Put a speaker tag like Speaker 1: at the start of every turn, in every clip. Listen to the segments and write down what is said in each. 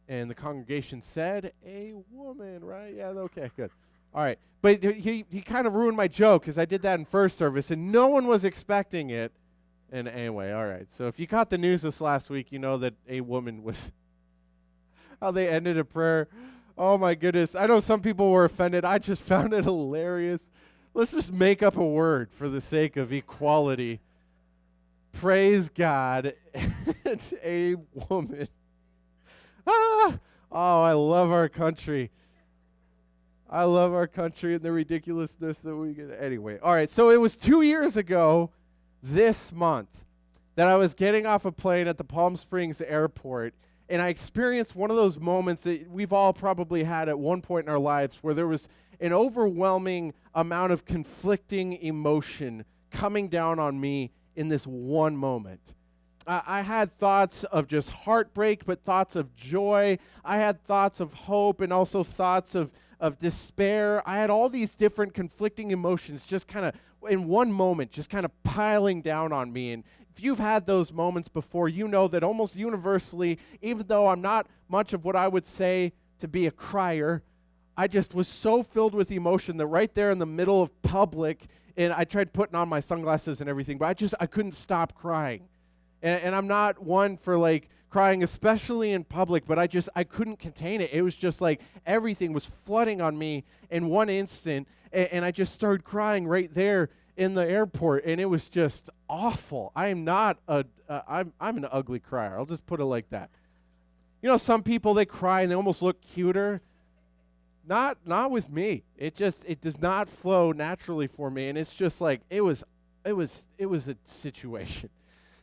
Speaker 1: And the congregation said, a woman, right? Yeah, okay, good. All right. But he kind of ruined my joke because I did that in first service, and no one was expecting it. And anyway, all right. So if you caught the news this last week, you know that a woman was how they ended a prayer. Oh, my goodness. I know some people were offended. I just found it hilarious. Let's just make up a word for the sake of equality. Praise God. It's a woman. Ah! Oh, I love our country. I love our country and the ridiculousness that we get. Anyway, all right. So it was 2 years ago this month that I was getting off a plane at the Palm Springs airport, and I experienced one of those moments that we've all probably had at one point in our lives where there was an overwhelming amount of conflicting emotion coming down on me in this one moment. I had thoughts of just heartbreak, but thoughts of joy. I had thoughts of hope and also thoughts of despair. I had all these different conflicting emotions just kind of in one moment, just kind of piling down on me. And if you've had those moments before, you know that almost universally, even though I'm not much of what I would say to be a crier, I just was so filled with emotion that right there in the middle of public, and I tried putting on my sunglasses and everything, but I couldn't stop crying. And I'm not one for like crying, especially in public, but I couldn't contain it. It was just like everything was flooding on me in one instant, and I just started crying right there in the airport, and it was just awful. I am not I'm an ugly crier. I'll just put it like that. You know, some people, they cry and they almost look cuter. Not with me. It does not flow naturally for me, and it's just like it was a situation.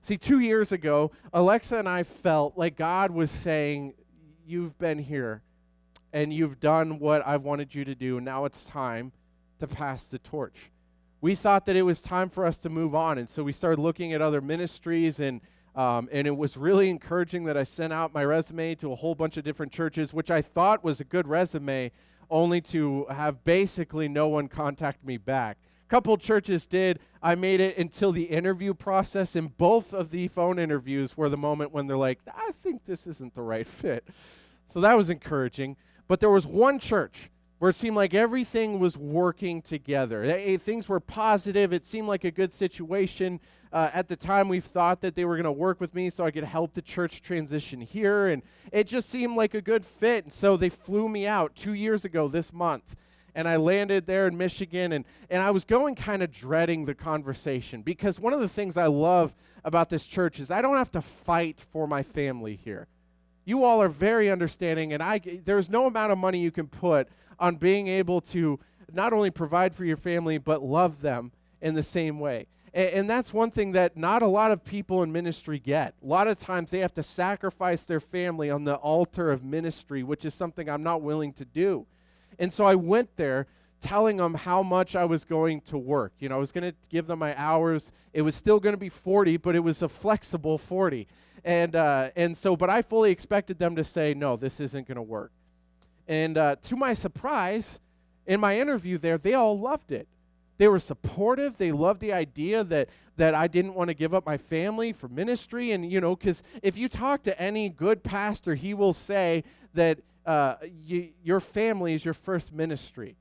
Speaker 1: See, 2 years ago, Alexa and I felt like God was saying, you've been here, and you've done what I've wanted you to do. Now it's time to pass the torch. We thought that it was time for us to move on, and so we started looking at other ministries, and it was really encouraging that I sent out my resume to a whole bunch of different churches, which I thought was a good resume, only to have basically no one contact me back. Couple churches did. I made it until the interview process, and both of the phone interviews were the moment when they're like, I think this isn't the right fit. So that was encouraging. But there was one church where it seemed like everything was working together. Things were positive. It seemed like a good situation. At the time, we thought that they were going to work with me so I could help the church transition here, and it just seemed like a good fit. And so they flew me out 2 years ago this month. And I landed there in Michigan, and I was going kind of dreading the conversation, because one of the things I love about this church is I don't have to fight for my family here. You all are very understanding, and there's no amount of money you can put on being able to not only provide for your family, but love them in the same way. And that's one thing that not a lot of people in ministry get. A lot of times they have to sacrifice their family on the altar of ministry, which is something I'm not willing to do. And so I went there telling them how much I was going to work. You know, I was going to give them my hours. It was still going to be 40, but it was a flexible 40. But I fully expected them to say, no, this isn't going to work. And to my surprise, in my interview there, they all loved it. They were supportive. They loved the idea that I didn't want to give up my family for ministry. And, you know, because if you talk to any good pastor, he will say that your family is your first ministry.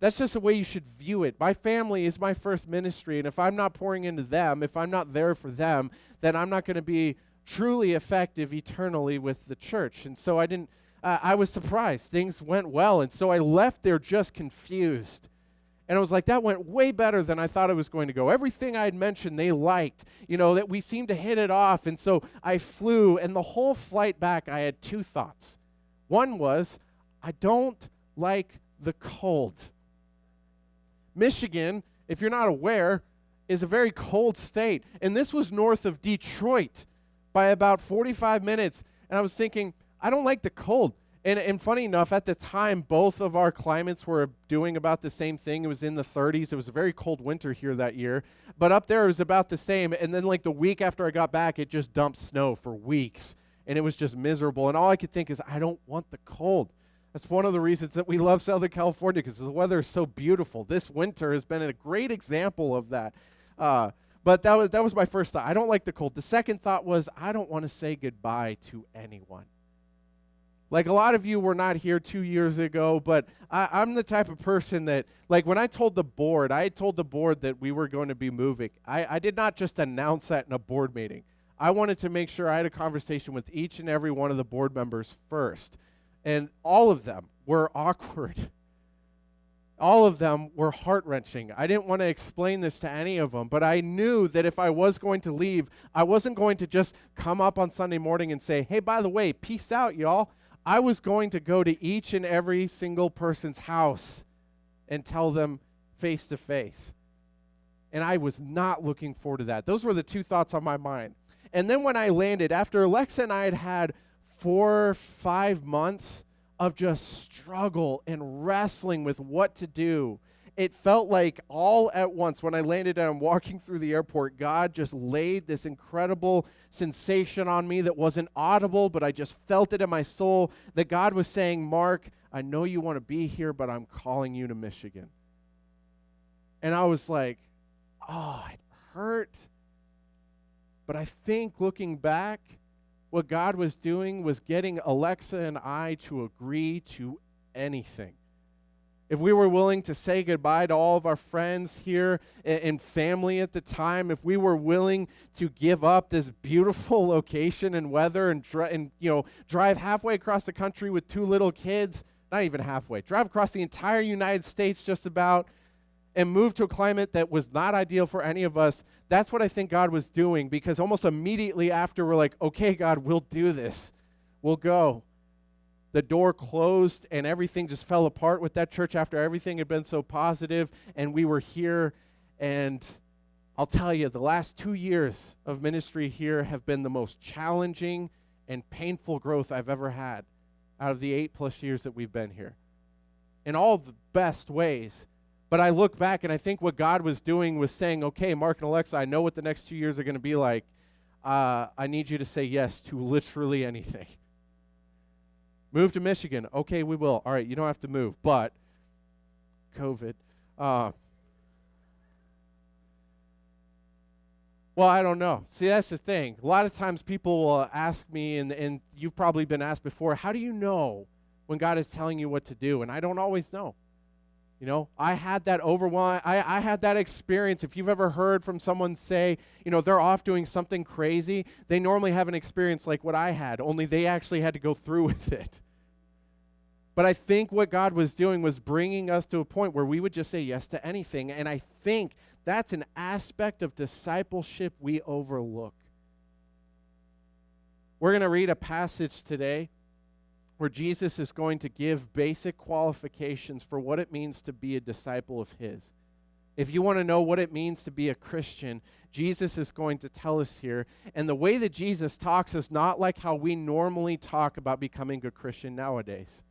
Speaker 1: That's just the way you should view it. My family is my first ministry, and if I'm not pouring into them, if I'm not there for them, then I'm not going to be truly effective eternally with the church. And so I was surprised. Things went well, and so I left there just confused. And I was like, that went way better than I thought it was going to go. Everything I had mentioned, they liked, you know, that we seemed to hit it off. And so I flew, and the whole flight back, I had two thoughts. One was, I don't like the cold. Michigan, if you're not aware, is a very cold state. And this was north of Detroit by about 45 minutes. And I was thinking, I don't like the cold. And funny enough, at the time, both of our climates were doing about the same thing. It was in the 30s. It was a very cold winter here that year. But up there, it was about the same. And then like the week after I got back, it just dumped snow for weeks. And it was just miserable. And all I could think is, I don't want the cold. That's one of the reasons that we love Southern California, because the weather is so beautiful. This winter has been a great example of that. But that was my first thought. I don't like the cold. The second thought was, I don't want to say goodbye to anyone. Like, a lot of you were not here 2 years ago, but I'm the type of person that, like, when I told the board that we were going to be moving, I did not just announce that in a board meeting. I wanted to make sure I had a conversation with each and every one of the board members first. And all of them were awkward. All of them were heart-wrenching. I didn't want to explain this to any of them, but I knew that if I was going to leave, I wasn't going to just come up on Sunday morning and say, hey, by the way, peace out, y'all. I was going to go to each and every single person's house and tell them face to face. And I was not looking forward to that. Those were the two thoughts on my mind. And then when I landed, after Alexa and I had had 4 or 5 months of just struggle and wrestling with what to do, it felt like all at once when I landed and I'm walking through the airport, God just laid this incredible sensation on me that wasn't audible, but I just felt it in my soul, that God was saying, Mark, I know you want to be here, but I'm calling you to Michigan. And I was like, oh, it hurt. But I think looking back, what God was doing was getting Alexa and I to agree to anything. If we were willing to say goodbye to all of our friends here and family at the time, if we were willing to give up this beautiful location and weather and drive halfway across the country with 2 little kids, not even halfway, drive across the entire United States just about, and move to a climate that was not ideal for any of us, that's what I think God was doing, because almost immediately after we're like, okay, God, we'll do this. We'll go. The door closed and everything just fell apart with that church after everything had been so positive, and we were here. And I'll tell you, the last 2 years of ministry here have been the most challenging and painful growth I've ever had out of the 8+ years that we've been here, in all the best ways. But I look back and I think what God was doing was saying, okay, Mark and Alexa, I know what the next 2 years are going to be like. I need you to say yes to literally anything. Move to Michigan. Okay, we will. All right, you don't have to move, but COVID. Well, I don't know. See, that's the thing. A lot of times people will ask me, and you've probably been asked before, how do you know when God is telling you what to do? And I don't always know. You know, I had that overwhelm. I had that experience. If you've ever heard from someone say, you know, they're off doing something crazy, they normally have an experience like what I had, only they actually had to go through with it. But I think what God was doing was bringing us to a point where we would just say yes to anything. And I think that's an aspect of discipleship we overlook. We're going to read a passage today where Jesus is going to give basic qualifications for what it means to be a disciple of his. If you want to know what it means to be a Christian, Jesus is going to tell us here. And the way that Jesus talks is not like how we normally talk about becoming a Christian nowadays.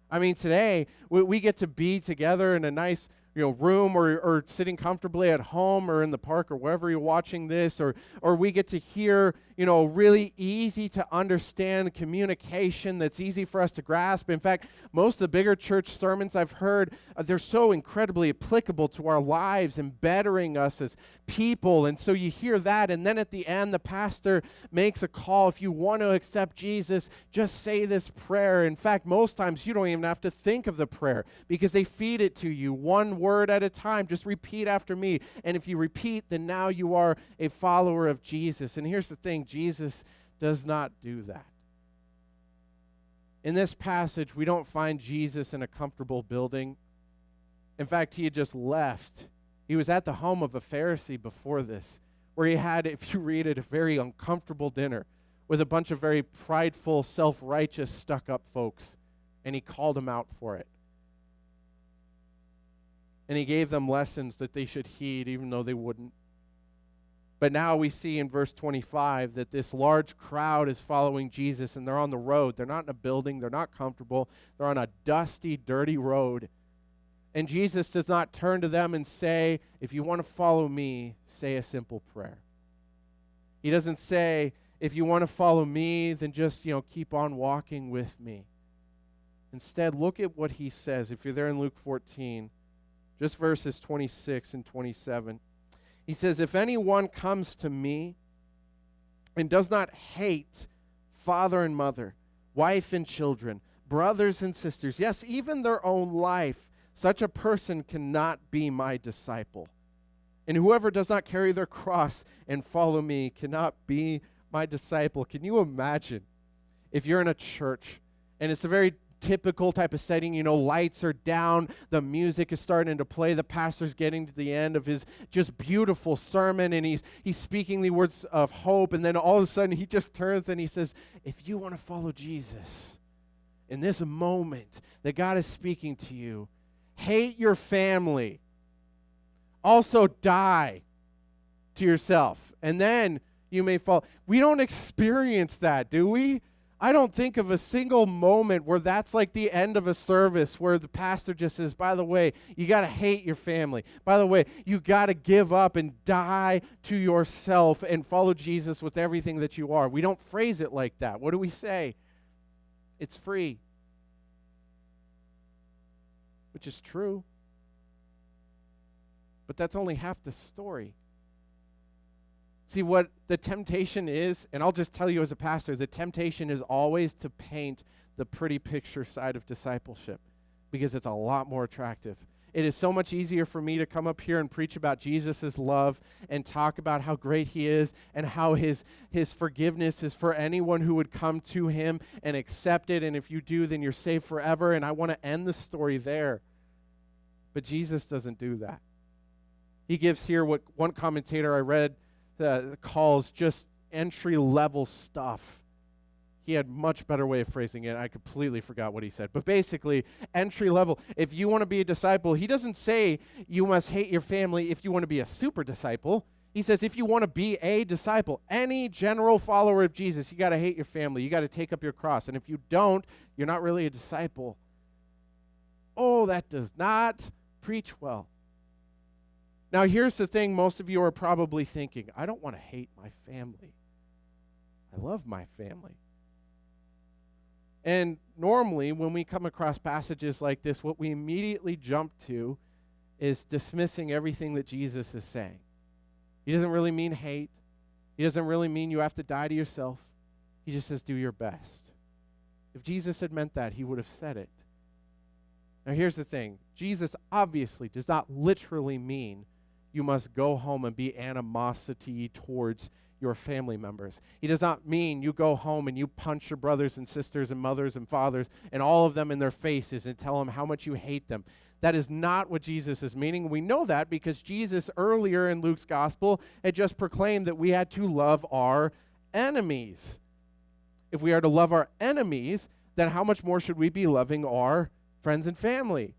Speaker 1: I mean, today, we get to be together in a nice room or sitting comfortably at home or in the park or wherever you're watching this, or we get to hear, really easy to understand communication that's easy for us to grasp. In fact, most of the bigger church sermons I've heard, they're so incredibly applicable to our lives and bettering us as people. And so you hear that, and then at the end, the pastor makes a call. If you want to accept Jesus, just say this prayer. In fact, most times you don't even have to think of the prayer because they feed it to you one word at a time. Just repeat after me. And if you repeat, then now you are a follower of Jesus. And here's the thing, Jesus does not do that. In this passage, we don't find Jesus in a comfortable building. In fact, he had just left. He was at the home of a Pharisee before this, where he had, if you read it, a very uncomfortable dinner with a bunch of very prideful, self-righteous, stuck-up folks, and he called them out for it. And he gave them lessons that they should heed, even though they wouldn't. But now we see in verse 25 that this large crowd is following Jesus, and they're on the road. They're not in a building. They're not comfortable. They're on a dusty, dirty road. And Jesus does not turn to them and say, if you want to follow me, say a simple prayer. He doesn't say, if you want to follow me, then just, keep on walking with me. Instead, look at what he says. If you're there in Luke 14, just verses 26 and 27. He says, if anyone comes to me and does not hate father and mother, wife and children, brothers and sisters, yes, even their own life, such a person cannot be my disciple. And whoever does not carry their cross and follow me cannot be my disciple. Can you imagine if you're in a church and it's a very typical type of setting, lights are down, the music is starting to play, the pastor's getting to the end of his just beautiful sermon, and he's speaking the words of hope, and then all of a sudden he just turns and he says, if you want to follow Jesus in this moment that God is speaking to you, hate your family. Also die to yourself, and then you may follow. We don't experience that, do we? I don't think of a single moment where that's like the end of a service where the pastor just says, by the way, you got to hate your family. By the way, you got to give up and die to yourself and follow Jesus with everything that you are. We don't phrase it like that. What do we say? It's free. Which is true. But that's only half the story. See, what the temptation is, and I'll just tell you as a pastor, the temptation is always to paint the pretty picture side of discipleship because it's a lot more attractive. It is so much easier for me to come up here and preach about Jesus' love and talk about how great he is and how his forgiveness is for anyone who would come to him and accept it, and if you do, then you're saved forever, and I want to end the story there. But Jesus doesn't do that. He gives here what one commentator I read calls just entry-level stuff. He had much better way of phrasing it. I completely forgot what he said. But basically, entry-level. If you want to be a disciple, he doesn't say you must hate your family if you want to be a super disciple. He says if you want to be a disciple, any general follower of Jesus, you got to hate your family. You got to take up your cross. And if you don't, you're not really a disciple. Oh, that does not preach well. Now, here's the thing most of you are probably thinking, I don't want to hate my family. I love my family. And normally, when we come across passages like this, what we immediately jump to is dismissing everything that Jesus is saying. He doesn't really mean hate. He doesn't really mean you have to die to yourself. He just says, do your best. If Jesus had meant that, he would have said it. Now, here's the thing. Jesus obviously does not literally mean you must go home and be animosity towards your family members. He does not mean you go home and you punch your brothers and sisters and mothers and fathers and all of them in their faces and tell them how much you hate them. That is not what Jesus is meaning. We know that because Jesus earlier in Luke's gospel had just proclaimed that we had to love our enemies. If we are to love our enemies, then how much more should we be loving our friends and family?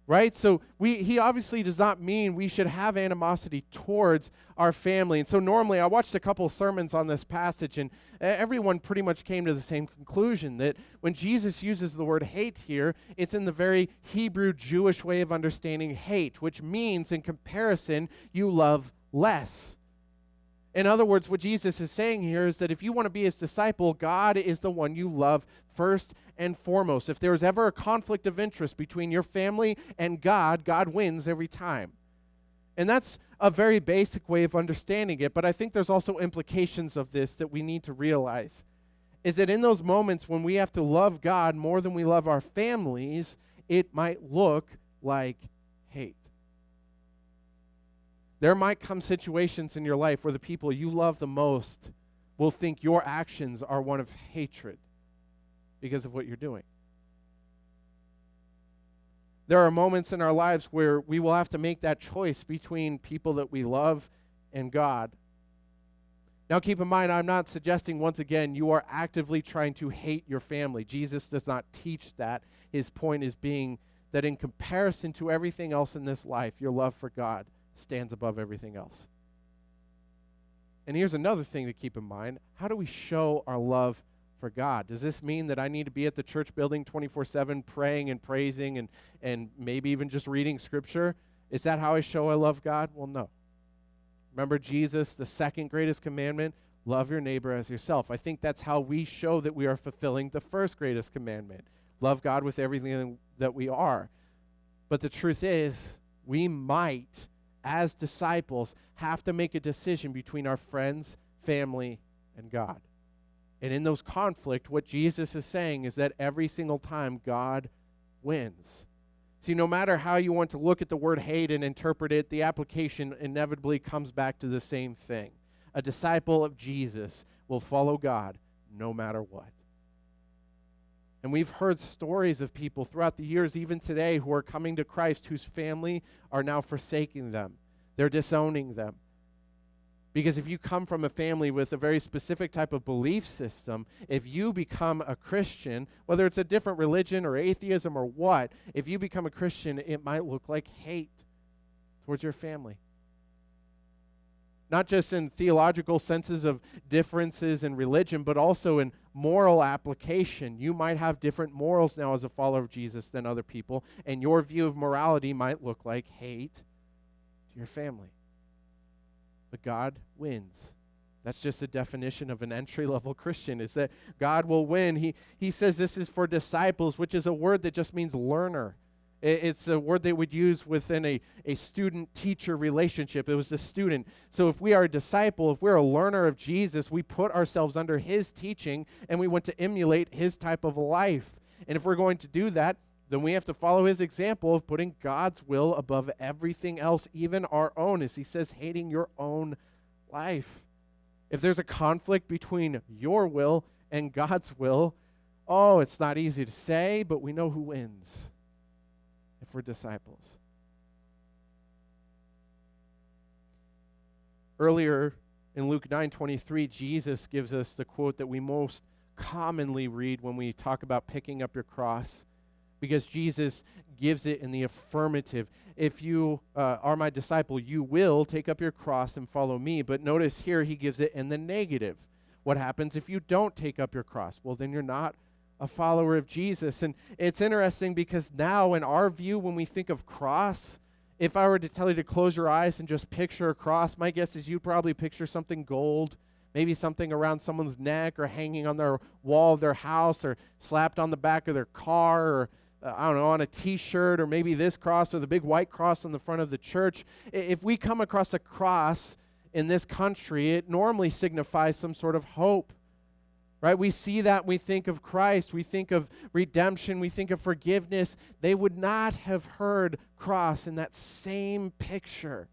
Speaker 1: Right? So he obviously does not mean we should have animosity towards our family. And so normally I watched a couple of sermons on this passage, and everyone pretty much came to the same conclusion that when Jesus uses the word hate here, it's in the very Hebrew Jewish way of understanding hate, which means in comparison you love less. In other words, what Jesus is saying here is that if you want to be his disciple, God is the one you love first and foremost. If there's ever a conflict of interest between your family and God, God wins every time. And that's a very basic way of understanding it, but I think there's also implications of this that we need to realize. Is that in those moments when we have to love God more than we love our families, it might look like hate. There might come situations in your life where the people you love the most will think your actions are one of hatred because of what you're doing. There are moments in our lives where we will have to make that choice between people that we love and God. Now keep in mind, I'm not suggesting once again you are actively trying to hate your family. Jesus does not teach that. His point is being that in comparison to everything else in this life, your love for God stands above everything else. And here's another thing to keep in mind. How do we show our love for God? Does this mean that I need to be at the church building 24/7 praying and praising and maybe even just reading scripture? Is that how I show I love God? Well, no. Remember Jesus, the second greatest commandment, love your neighbor as yourself. I think that's how we show that we are fulfilling the first greatest commandment. Love God with everything that we are. But the truth is, we might as disciples, have to make a decision between our friends, family, and God. And in those conflict, what Jesus is saying is that every single time God wins. See, no matter how you want to look at the word hate and interpret it, the application inevitably comes back to the same thing. A disciple of Jesus will follow God no matter what. And we've heard stories of people throughout the years, even today, who are coming to Christ, whose family are now forsaking them. They're disowning them. Because if you come from a family with a very specific type of belief system, if you become a Christian, whether it's a different religion or atheism or what, if you become a Christian, it might look like hate towards your family. Not just in theological senses of differences in religion, but also in moral application. You might have different morals now as a follower of Jesus than other people, and your view of morality might look like hate to your family. But God wins. That's just a definition of an entry-level Christian, is that God will win. He says this is for disciples, which is a word that just means learner. It's a word they would use within a student-teacher relationship. It was the student. So if we are a disciple, if we're a learner of Jesus, we put ourselves under his teaching, and we want to emulate his type of life. And if we're going to do that, then we have to follow his example of putting God's will above everything else, even our own, as he says, hating your own life. If there's a conflict between your will and God's will, it's not easy to say, but we know who wins if we're disciples. Earlier in Luke 9:23, Jesus gives us the quote that we most commonly read when we talk about picking up your cross, because Jesus gives it in the affirmative. If you are my disciple, you will take up your cross and follow me. But notice here he gives it in the negative. What happens if you don't take up your cross? Well, then you're not a follower of Jesus. And it's interesting because now in our view, when we think of cross, if I were to tell you to close your eyes and just picture a cross, my guess is you'd probably picture something gold, maybe something around someone's neck or hanging on their wall of their house or slapped on the back of their car, or on a T-shirt, or maybe this cross or the big white cross on the front of the church. If we come across a cross in this country, it normally signifies some sort of hope, right? We see that, we think of Christ, we think of redemption, we think of forgiveness. They would not have heard cross in that same picture.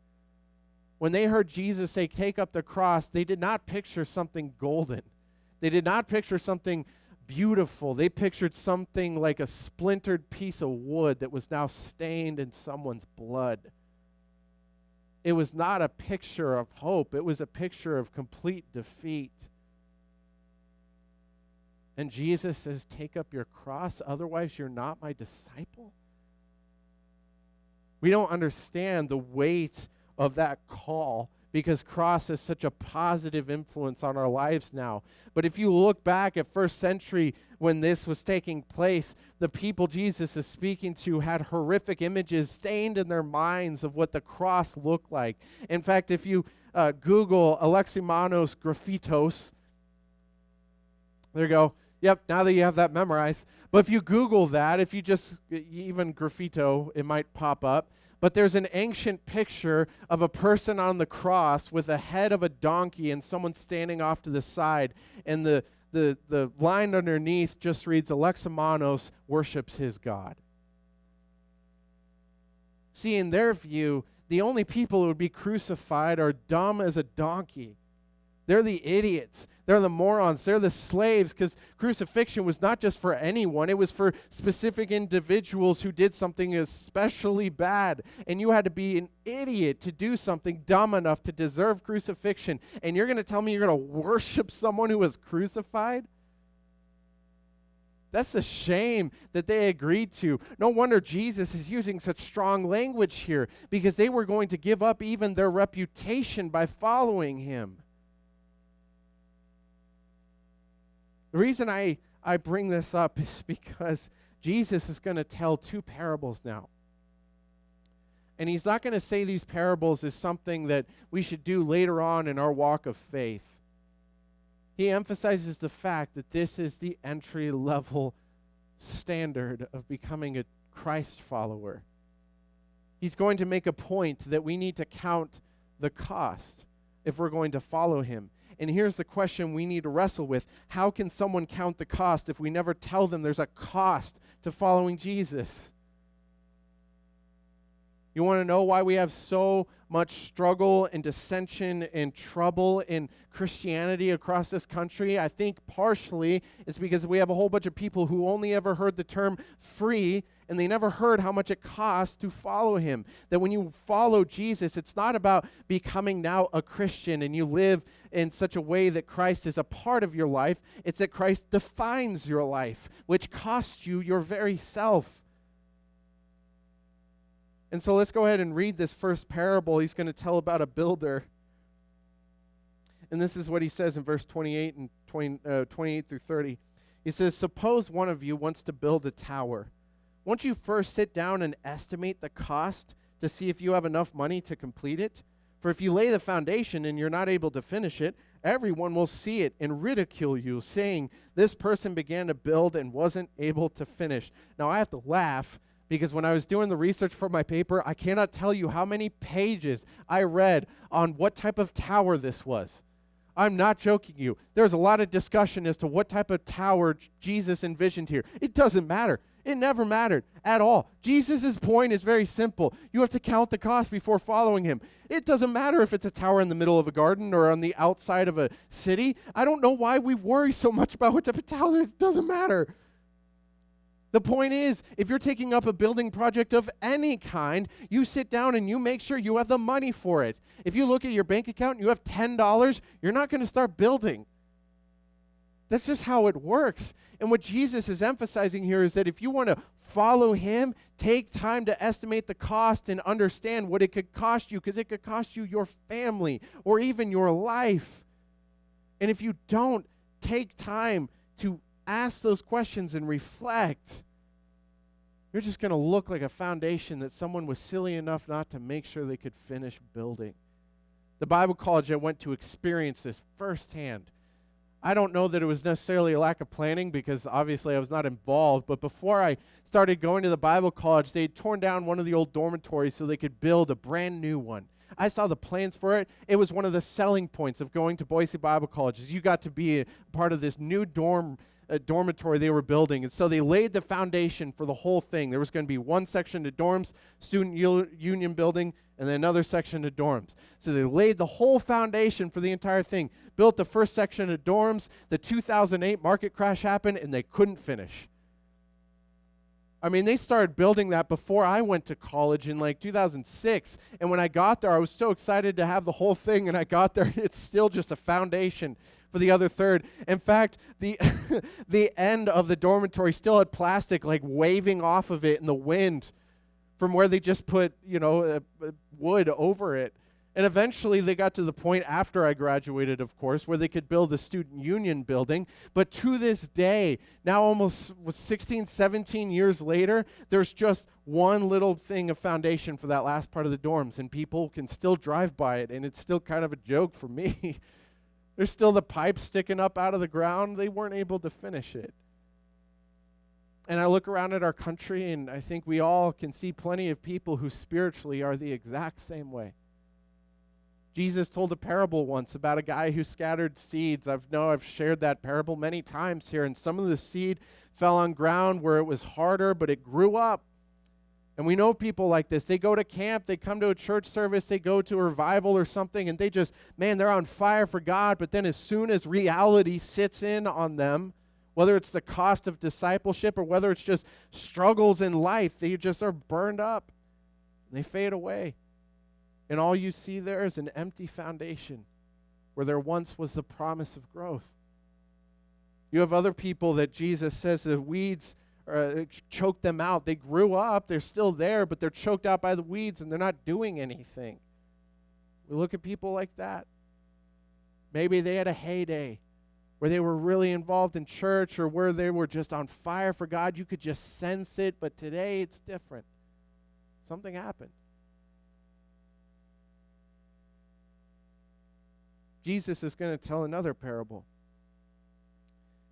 Speaker 1: When they heard Jesus say, take up the cross, they did not picture something golden. They did not picture something beautiful. They pictured something like a splintered piece of wood that was now stained in someone's blood. It was not a picture of hope. It was a picture of complete defeat. And Jesus says, take up your cross, otherwise you're not my disciple. We don't understand the weight of that call, because cross is such a positive influence on our lives now. But if you look back at first century when this was taking place, the people Jesus is speaking to had horrific images stained in their minds of what the cross looked like. In fact, if you Google Aleximanos Graffitos, there you go. Yep, now that you have that memorized. But if you Google that, if you just, even graffito, it might pop up. But there's an ancient picture of a person on the cross with the head of a donkey and someone standing off to the side. And the line underneath just reads, Aleximanos worships his God. See, in their view, the only people who would be crucified are dumb as a donkey. They're the idiots. They're the morons. They're the slaves, because crucifixion was not just for anyone. It was for specific individuals who did something especially bad. And you had to be an idiot to do something dumb enough to deserve crucifixion. And you're going to tell me you're going to worship someone who was crucified? That's a shame that they agreed to. No wonder Jesus is using such strong language here, because they were going to give up even their reputation by following him. The reason I bring this up is because Jesus is going to tell two parables now. And he's not going to say these parables is something that we should do later on in our walk of faith. He emphasizes the fact that this is the entry-level standard of becoming a Christ follower. He's going to make a point that we need to count the cost if we're going to follow him. And here's the question we need to wrestle with. How can someone count the cost if we never tell them there's a cost to following Jesus? You want to know why we have so much struggle and dissension and trouble in Christianity across this country? I think partially it's because we have a whole bunch of people who only ever heard the term free, and they never heard how much it costs to follow him. That when you follow Jesus, it's not about becoming now a Christian and you live in such a way that Christ is a part of your life. It's that Christ defines your life, which costs you your very self. And so let's go ahead and read this first parable. He's going to tell about a builder. And this is what he says in verse 28 and 28 through 30. He says, suppose one of you wants to build a tower. Won't you first sit down and estimate the cost to see if you have enough money to complete it? For if you lay the foundation and you're not able to finish it, everyone will see it and ridicule you, saying, this person began to build and wasn't able to finish. Now I have to laugh, because when I was doing the research for my paper, I cannot tell you how many pages I read on what type of tower this was. I'm not joking you. There's a lot of discussion as to what type of tower Jesus envisioned here. It doesn't matter. It never mattered at all. Jesus' point is very simple. You have to count the cost before following him. It doesn't matter if it's a tower in the middle of a garden or on the outside of a city. I don't know why we worry so much about what type of tower. It doesn't matter. The point is, if you're taking up a building project of any kind, you sit down and you make sure you have the money for it. If you look at your bank account and you have $10, you're not going to start building. That's just how it works. And what Jesus is emphasizing here is that if you want to follow him, take time to estimate the cost and understand what it could cost you, because it could cost you your family or even your life. And if you don't take time to ask those questions and reflect, you're just going to look like a foundation that someone was silly enough not to make sure they could finish building. The Bible college I went to experienced this firsthand. I don't know that it was necessarily a lack of planning, because obviously I was not involved, but before I started going to the Bible college, they had torn down one of the old dormitories so they could build a brand new one. I saw the plans for it. It was one of the selling points of going to Boise Bible College, is you got to be a part of this new dormitory they were building. And so they laid the foundation for the whole thing. There was going to be one section to dorms, student union building, and then another section to dorms. So they laid the whole foundation for the entire thing, built the first section of dorms. The 2008 market crash happened, and they couldn't finish. I mean, they started building that before I went to college in like 2006. And when I got there, I was so excited to have the whole thing. And I got there, it's still just a foundation for the other third. In fact, the the end of the dormitory still had plastic like waving off of it in the wind from where they just put, wood over it. And eventually they got to the point after I graduated, of course, where they could build the student union building. But to this day, now almost 16, 17 years later, there's just one little thing of foundation for that last part of the dorms, and people can still drive by it, and it's still kind of a joke for me. There's still the pipe sticking up out of the ground. They weren't able to finish it. And I look around at our country, and I think we all can see plenty of people who spiritually are the exact same way. Jesus told a parable once about a guy who scattered seeds. I've shared that parable many times here, and some of the seed fell on ground where it was harder, but it grew up. And we know people like this. They go to camp, they come to a church service, they go to a revival or something, and they're on fire for God, but then as soon as reality sits in on them, whether it's the cost of discipleship or whether it's just struggles in life, they just are burned up, and they fade away. And all you see there is an empty foundation where there once was the promise of growth. You have other people that Jesus says the weeds choke them out. They grew up, they're still there, but they're choked out by the weeds and they're not doing anything. We look at people like that. Maybe they had a heyday where they were really involved in church or where they were just on fire for God. You could just sense it, but today it's different. Something happened. Jesus is going to tell another parable.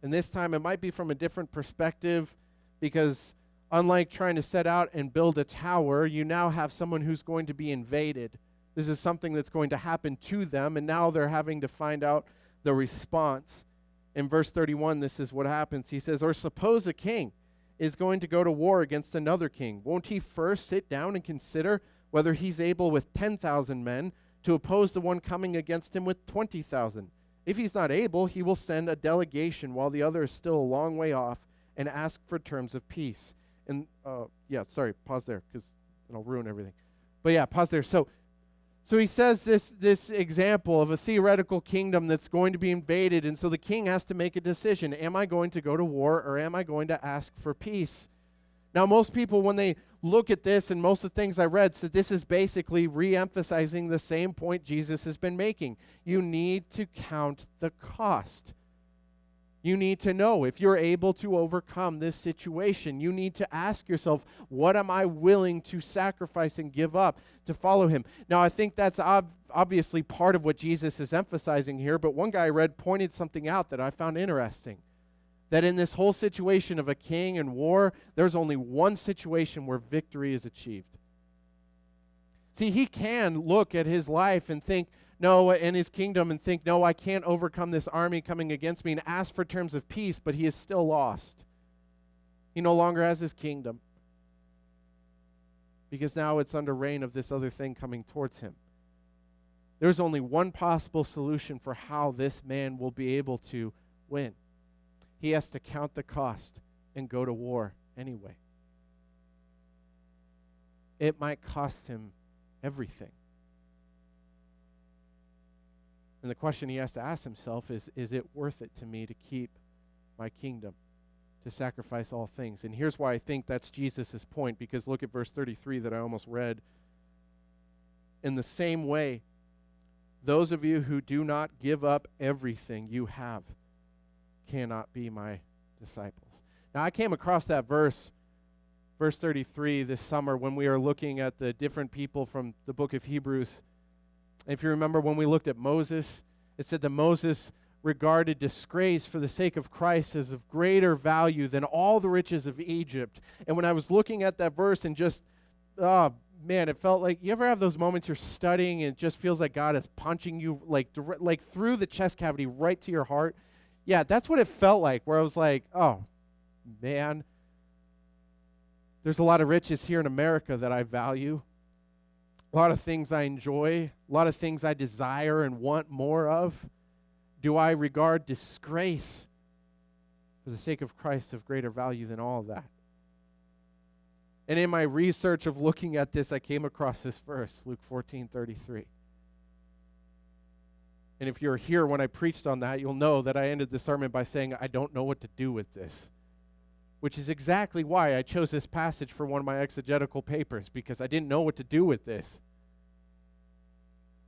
Speaker 1: And this time it might be from a different perspective, because unlike trying to set out and build a tower, you now have someone who's going to be invaded. This is something that's going to happen to them, and now they're having to find out the response. In verse 31, this is what happens. He says, or suppose a king is going to go to war against another king. Won't he first sit down and consider whether he's able with 10,000 men to oppose the one coming against him with 20,000? If he's not able, he will send a delegation while the other is still a long way off and ask for terms of peace. And, pause there because it'll ruin everything. But yeah, pause there. So he says this example of a theoretical kingdom that's going to be invaded, and so the king has to make a decision. Am I going to go to war or am I going to ask for peace? Now, most people, when they look at this, and most of the things I read, said this is basically re-emphasizing the same point Jesus has been making. You need to count the cost. You need to know if you're able to overcome this situation. You need to ask yourself, what am I willing to sacrifice and give up to follow him? Now, I think that's obviously part of what Jesus is emphasizing here, but one guy I read pointed something out that I found interesting. That in this whole situation of a king and war, there's only one situation where victory is achieved. See, he can look at his life and think, no, and his kingdom and think, no, I can't overcome this army coming against me, and ask for terms of peace, but he is still lost. He no longer has his kingdom because now it's under reign of this other thing coming towards him. There's only one possible solution for how this man will be able to win. He has to count the cost and go to war anyway. It might cost him everything. And the question he has to ask himself is it worth it to me to keep my kingdom, to sacrifice all things? And here's why I think that's Jesus' point, because look at verse 33 that I almost read. In the same way, those of you who do not give up everything you have cannot be my disciples. Now, I came across that verse 33, this summer when we were looking at the different people from the book of Hebrews. If you remember when we looked at Moses, it said that Moses regarded disgrace for the sake of Christ as of greater value than all the riches of Egypt. And when I was looking at that verse and just, it felt like, you ever have those moments you're studying and it just feels like God is punching you like through the chest cavity right to your heart? Yeah, that's what it felt like, where I was like, oh, man, there's a lot of riches here in America that I value. A lot of things I enjoy, a lot of things I desire and want more of. Do I regard disgrace for the sake of Christ of greater value than all of that? And in my research of looking at this, I came across this verse, Luke 14:33. And if you're here when I preached on that, you'll know that I ended the sermon by saying, I don't know what to do with this, which is exactly why I chose this passage for one of my exegetical papers, because I didn't know what to do with this.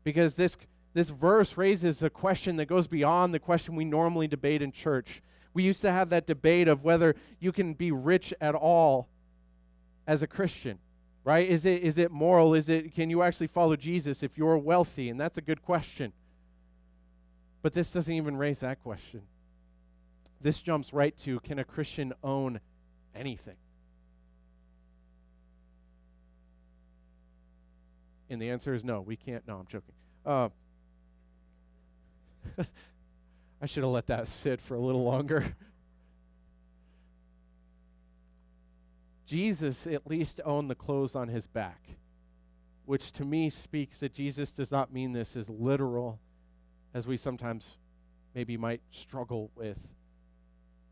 Speaker 1: Because this verse raises a question that goes beyond the question we normally debate in church. We used to have that debate of whether you can be rich at all as a Christian, right? Is it moral? Can you actually follow Jesus if you're wealthy? And that's a good question. But this doesn't even raise that question. This jumps right to, can a Christian own anything? And the answer is no, we can't. No, I'm joking. I should have let that sit for a little longer. Jesus at least owned the clothes on his back, which to me speaks that Jesus does not mean this as literal as we sometimes maybe might struggle with.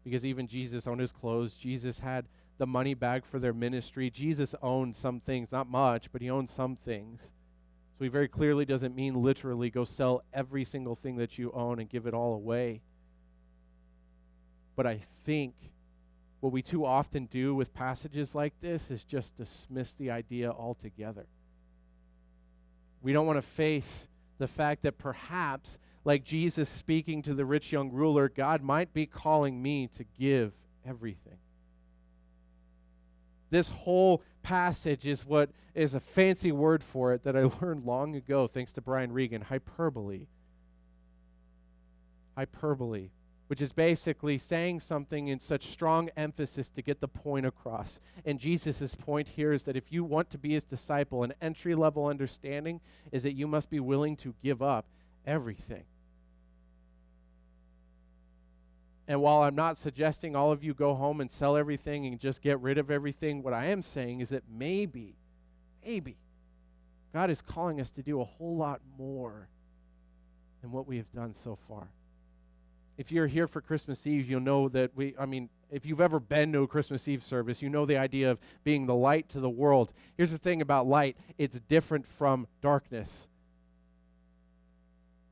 Speaker 1: Because even Jesus owned his clothes. Jesus had the money bag for their ministry. Jesus owned some things, not much, but he owned some things. So he very clearly doesn't mean literally go sell every single thing that you own and give it all away. But I think what we too often do with passages like this is just dismiss the idea altogether. We don't want to face the fact that perhaps, like Jesus speaking to the rich young ruler, God might be calling me to give everything. This whole passage is what is a fancy word for it that I learned long ago, thanks to Brian Regan, hyperbole. Hyperbole, which is basically saying something in such strong emphasis to get the point across. And Jesus' point here is that if you want to be his disciple, an entry-level understanding is that you must be willing to give up everything. And while I'm not suggesting all of you go home and sell everything and just get rid of everything, what I am saying is that maybe God is calling us to do a whole lot more than what we have done so far. If you're here for Christmas Eve, you'll know that if you've ever been to a Christmas Eve service, you know the idea of being the light to the world. Here's the thing about light, it's different from darkness.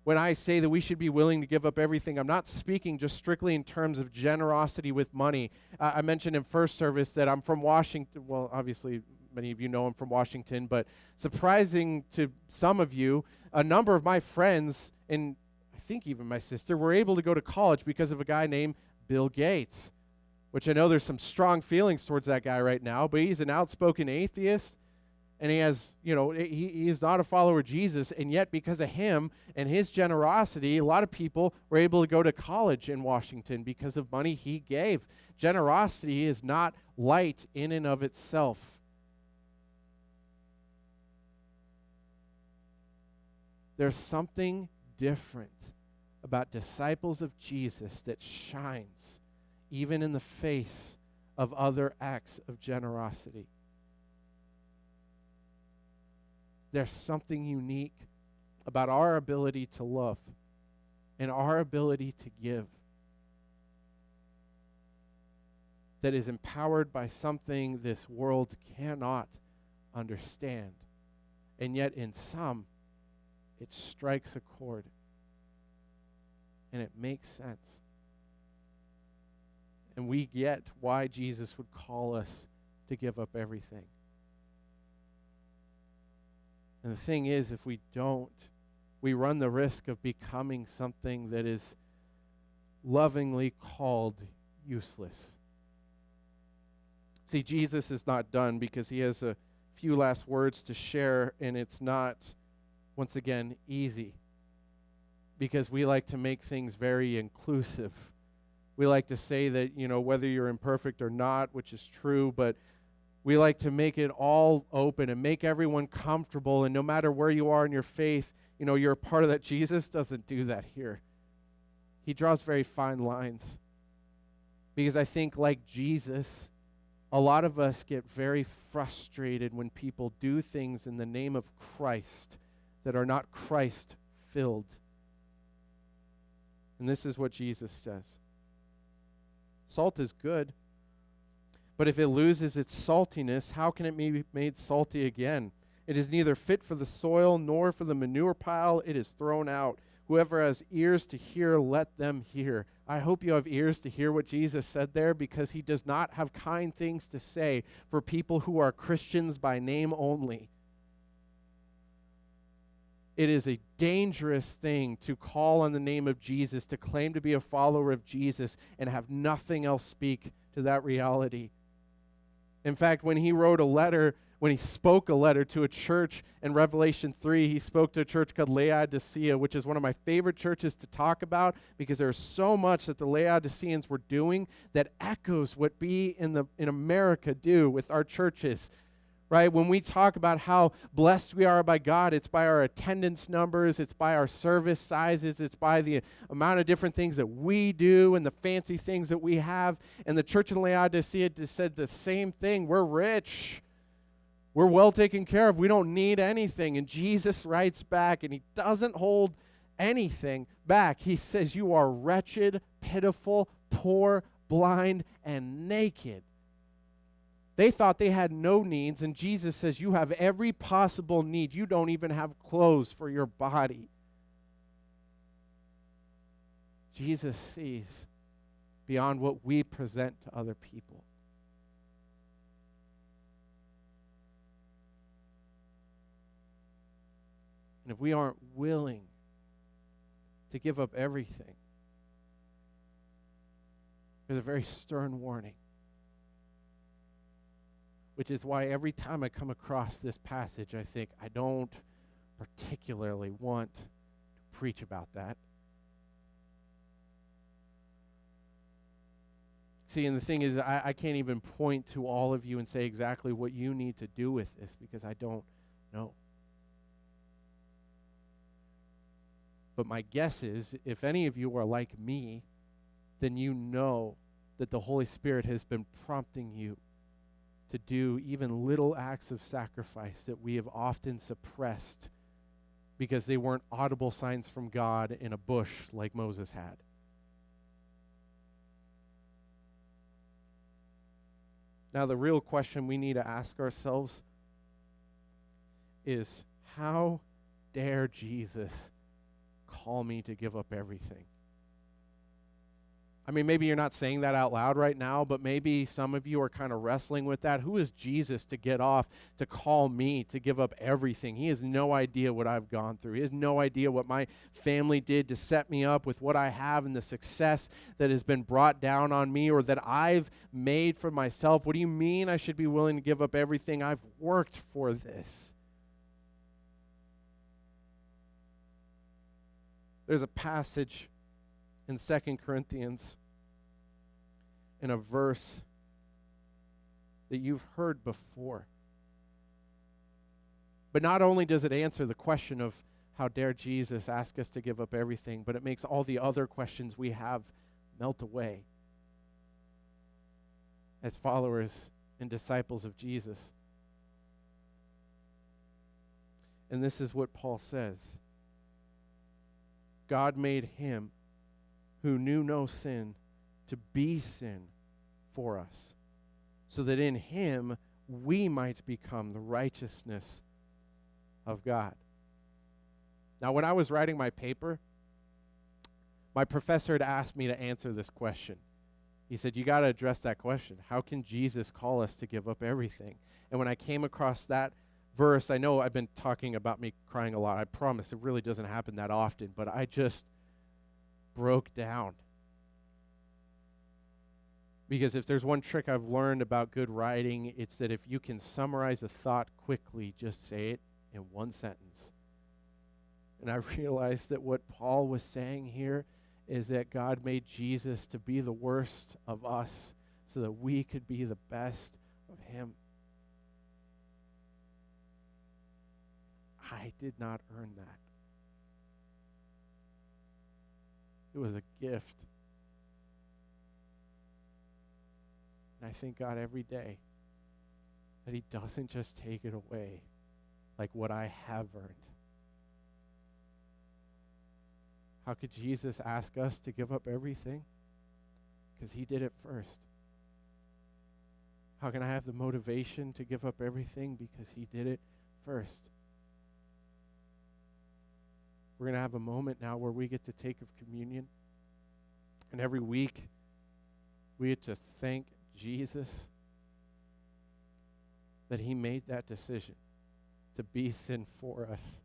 Speaker 1: When I say that we should be willing to give up everything, I'm not speaking just strictly in terms of generosity with money. I mentioned in first service that I'm from Washington. Well, obviously, many of you know I'm from Washington, but surprising to some of you, a number of my friends, and I think even my sister, were able to go to college because of a guy named Bill Gates, which I know there's some strong feelings towards that guy right now, but he's an outspoken atheist. And he has, he is not a follower of Jesus, and yet because of him and his generosity, a lot of people were able to go to college in Washington because of money he gave. Generosity is not light in and of itself. There's something different about disciples of Jesus that shines even in the face of other acts of generosity. There's something unique about our ability to love and our ability to give that is empowered by something this world cannot understand. And yet in some, it strikes a chord and it makes sense. And we get why Jesus would call us to give up everything. And the thing is, if we don't, we run the risk of becoming something that is lovingly called useless. See, Jesus is not done because he has a few last words to share, and it's not, once again, easy. Because we like to make things very inclusive. We like to say that, whether you're imperfect or not, which is true, but we like to make it all open and make everyone comfortable, and no matter where you are in your faith, you're a part of that. Jesus doesn't do that here. He draws very fine lines. Because I think, like Jesus, a lot of us get very frustrated when people do things in the name of Christ that are not Christ-filled. And this is what Jesus says. Salt is good. But if it loses its saltiness, how can it be made salty again? It is neither fit for the soil nor for the manure pile. It is thrown out. Whoever has ears to hear, let them hear. I hope you have ears to hear what Jesus said there, because he does not have kind things to say for people who are Christians by name only. It is a dangerous thing to call on the name of Jesus, to claim to be a follower of Jesus, and have nothing else speak to that reality. In fact, when he spoke a letter to a church in Revelation 3, he spoke to a church called Laodicea, which is one of my favorite churches to talk about, because there's so much that the Laodiceans were doing that echoes what we in America do with our churches. Right? When we talk about how blessed we are by God, it's by our attendance numbers, it's by our service sizes, it's by the amount of different things that we do and the fancy things that we have. And the church in Laodicea said the same thing. We're rich. We're well taken care of. We don't need anything. And Jesus writes back, and he doesn't hold anything back. He says, you are wretched, pitiful, poor, blind, and naked. They thought they had no needs, and Jesus says, you have every possible need. You don't even have clothes for your body. Jesus sees beyond what we present to other people. And if we aren't willing to give up everything, there's a very stern warning. Which is why every time I come across this passage, I think I don't particularly want to preach about that. See, and the thing is, I can't even point to all of you and say exactly what you need to do with this, because I don't know. But my guess is, if any of you are like me, then you know that the Holy Spirit has been prompting you to do even little acts of sacrifice that we have often suppressed because they weren't audible signs from God in a bush like Moses had. Now, the real question we need to ask ourselves is, how dare Jesus call me to give up everything? I mean, maybe you're not saying that out loud right now, but maybe some of you are kind of wrestling with that. Who is Jesus to get off, to call me to give up everything? He has no idea what I've gone through. He has no idea what my family did to set me up with what I have and the success that has been brought down on me or that I've made for myself. What do you mean I should be willing to give up everything? I've worked for this. There's a passage in 2 Corinthians, in a verse that you've heard before. But not only does it answer the question of how dare Jesus ask us to give up everything, but it makes all the other questions we have melt away as followers and disciples of Jesus. And this is what Paul says. God made him who knew no sin to be sin for us, so that in him we might become the righteousness of God. Now, when I was writing my paper, my professor had asked me to answer this question. He said, you got to address that question. How can Jesus call us to give up everything? And when I came across that verse, I know I've been talking about me crying a lot. I promise it really doesn't happen that often, but I just broke down. Because if there's one trick I've learned about good writing, it's that if you can summarize a thought quickly, just say it in one sentence. And I realized that what Paul was saying here is that God made Jesus to be the worst of us so that we could be the best of him. I did not earn that. It was a gift. And I thank God every day that he doesn't just take it away like what I have earned. How could Jesus ask us to give up everything? Because he did it first. How can I have the motivation to give up everything? Because he did it first. We're going to have a moment now where we get to take of communion. And every week, we get to thank Jesus that he made that decision to be sin for us,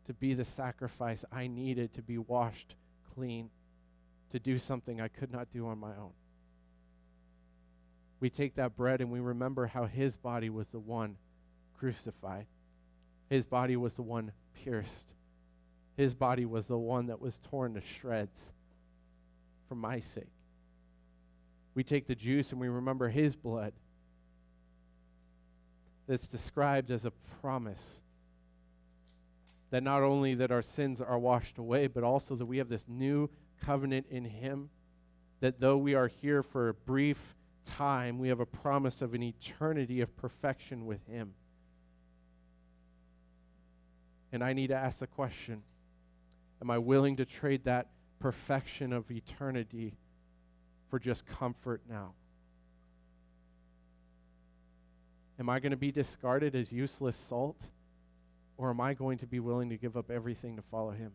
Speaker 1: to be the sacrifice I needed to be washed clean, to do something I could not do on my own. We take that bread and we remember how his body was the one crucified. His body was the one pierced. His body was the one that was torn to shreds for my sake. We take the juice and we remember his blood that's described as a promise that not only that our sins are washed away, but also that we have this new covenant in him, that though we are here for a brief time, we have a promise of an eternity of perfection with him. And I need to ask the question, am I willing to trade that perfection of eternity for just comfort now? Am I going to be discarded as useless salt? Or am I going to be willing to give up everything to follow him?